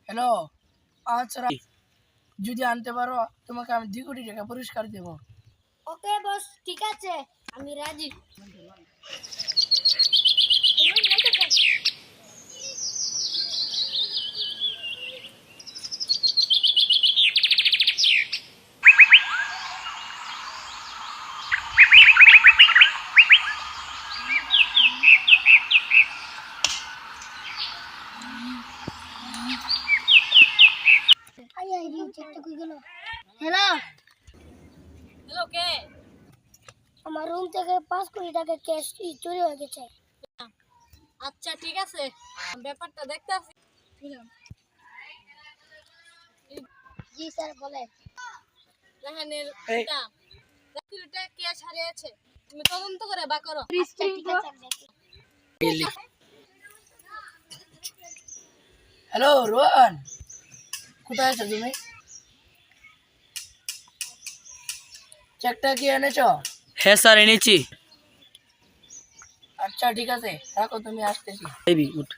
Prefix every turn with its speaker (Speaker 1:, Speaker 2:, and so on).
Speaker 1: Hello, আচ্ছা যদি আনতে পারো তোমাকে আমি 2 কোটি টাকা পুরস্কার দেবো।
Speaker 2: ওকে বস, ঠিক আছে, আমি রাজি। হ্যালো,
Speaker 3: হ্যালো, কে?
Speaker 2: আমার রুম থেকে 5 কোটি টাকা ক্যাশ চুরি হয়ে গেছে।
Speaker 3: আচ্ছা, ঠিক আছে, ব্যাপারটা দেখতে আসি।
Speaker 2: জি স্যার, বলেন।
Speaker 3: রাহানের
Speaker 1: এই
Speaker 3: এটা রাত্রিটা কে হারিয়েছে, তুমি তদন্ত করে বা করো।
Speaker 2: আচ্ছা, ঠিক আছে, আমি দেখি।
Speaker 1: হ্যালো রোহন, কোথায় আছো তুমি? চেকটা কি এনেছো?
Speaker 4: হ্যাঁ স্যার এনেছি।
Speaker 1: আচ্ছা ঠিক আছে, রাখো, তুমি আসতেছি।
Speaker 4: Baby good.